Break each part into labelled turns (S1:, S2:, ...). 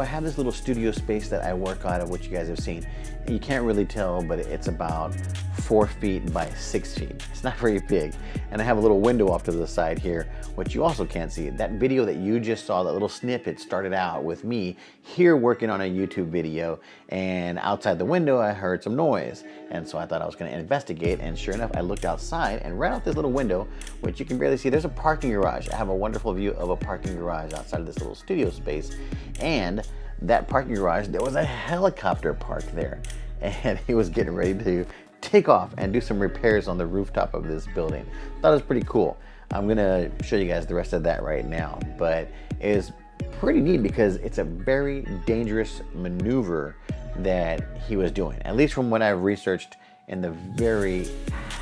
S1: I have this little studio space that I work out of, which you guys have seen. You can't really tell, but it's about 4 feet by 6 feet. It's not very big. And I have a little window off to the side here, which you also can't see. That video that you just saw, that little snippet, started out with me here working on a YouTube video, and outside the window I heard some noise. And so I thought I was gonna investigate, and sure enough, I looked outside, and right out this little window, which you can barely see, there's a parking garage. I have a wonderful view of a parking garage outside of this little studio space. And that parking garage, there was a helicopter parked there, and he was getting ready to take off and do some repairs on the rooftop of this building. Thought it was pretty cool. I'm gonna show you guys the rest of that right now, but it's pretty neat because it's a very dangerous maneuver that he was doing, at least from what I've researched in the very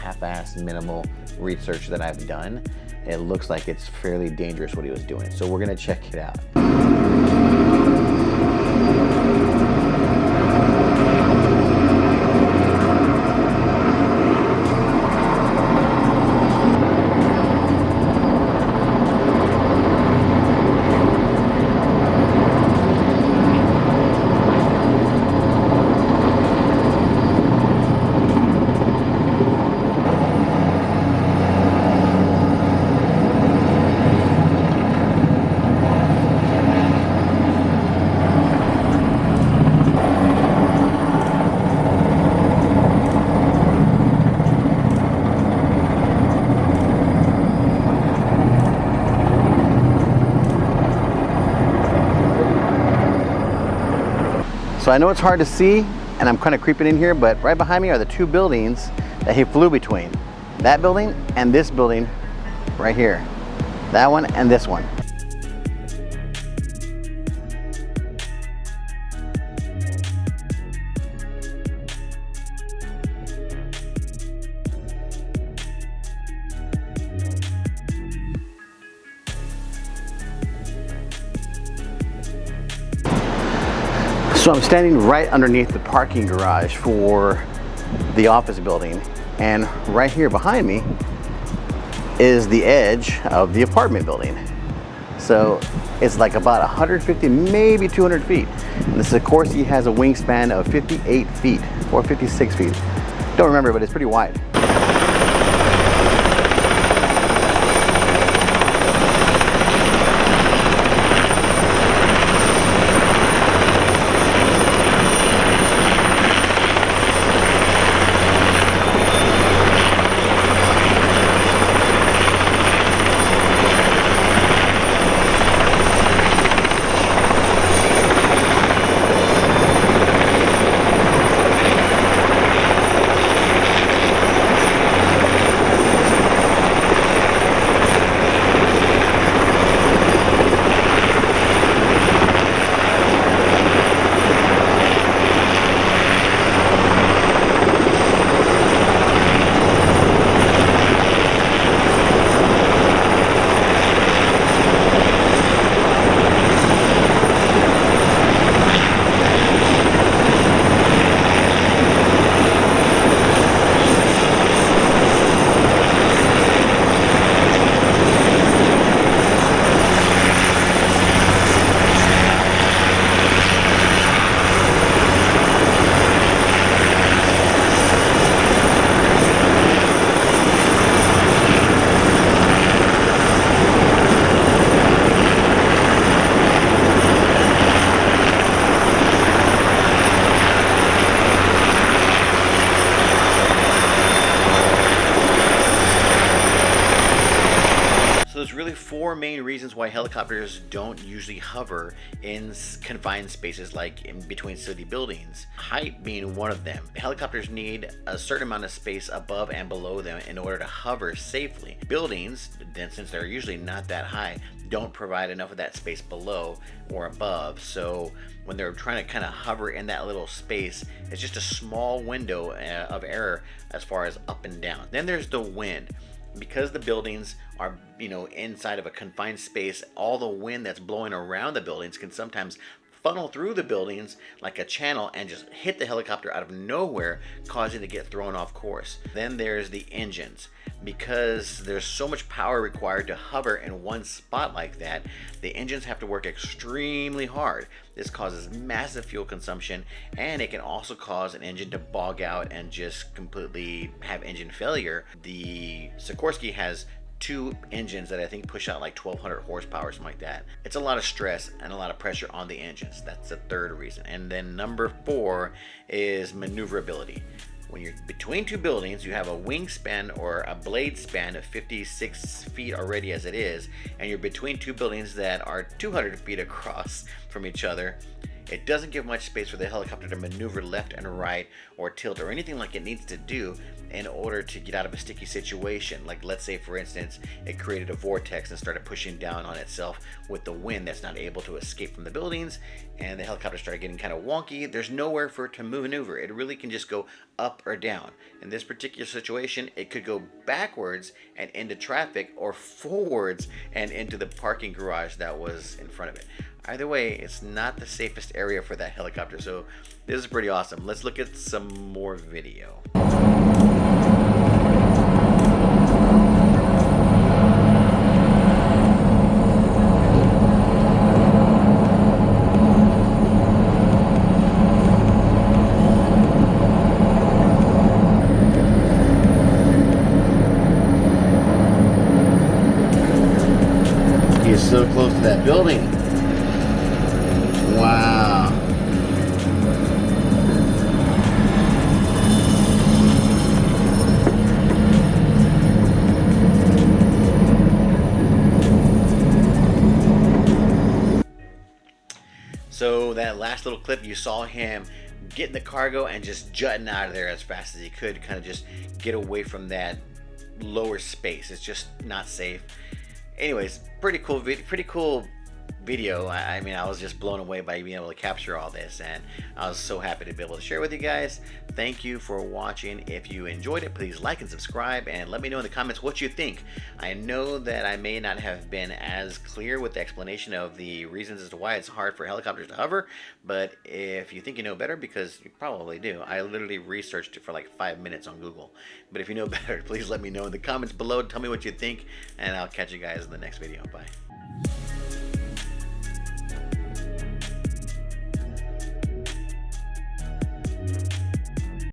S1: half-assed minimal research that I've done. It looks like it's fairly dangerous what he was doing, so we're gonna check it out. So I know it's hard to see, and I'm kind of creeping in here, but right behind me are the two buildings that he flew between. That building and this building right here. That one and this one. So I'm standing right underneath the parking garage for the office building, and right here behind me is the edge of the apartment building. So it's like about 150, maybe 200 feet. And this, of course, he has a wingspan of 58 feet or 56 feet. Don't remember, but it's pretty wide. There's really four main reasons why helicopters don't usually hover in confined spaces like in between city buildings. Height being one of them. Helicopters need a certain amount of space above and below them in order to hover safely. Buildings, then, since they're usually not that high, don't provide enough of that space below or above. So when they're trying to kind of hover in that little space, it's just a small window of error as far as up and down. Then there's the wind. Because the buildings are, inside of a confined space, all the wind that's blowing around the buildings can sometimes funnel through the buildings like a channel and just hit the helicopter out of nowhere, causing it to get thrown off course. Then there's the engines. Because there's so much power required to hover in one spot like that, the engines have to work extremely hard. This causes massive fuel consumption, and it can also cause an engine to bog out and just completely have engine failure. The Sikorsky has two engines that I think push out like 1200 horsepower, something like that. It's a lot of stress and a lot of pressure on the engines. That's the third reason. And then number 4 is maneuverability. When you're between two buildings, you have a wingspan or a blade span of 56 feet already as it is, and you're between two buildings that are 200 feet across from each other. It doesn't give much space for the helicopter to maneuver left and right or tilt or anything like it needs to do in order to get out of a sticky situation. Like, let's say for instance it created a vortex and started pushing down on itself with the wind that's not able to escape from the buildings, and the helicopter started getting kind of wonky. There's nowhere for it to maneuver. It really can just go up or down. In this particular situation, it could go backwards and into traffic, or forwards and into the parking garage that was in front of it. Either way, it's not the safest area for that helicopter, so this is pretty awesome. Let's look at some more video. He's so close to that building. Wow. So that last little clip, you saw him getting the cargo and just jutting out of there as fast as he could to kind of just get away from that lower space. It's just not safe. Anyways, pretty cool video. I mean, I was just blown away by being able to capture all this, and I was so happy to be able to share with you guys. Thank you for watching. If you enjoyed it, please like and subscribe, and let me know in the comments what you think. I know that I may not have been as clear with the explanation of the reasons as to why it's hard for helicopters to hover, but if you think you know better, because you probably do, I literally researched it for like 5 minutes on Google. But if you know better, please let me know in the comments below. Tell me what you think, and I'll catch you guys in the next video. Bye.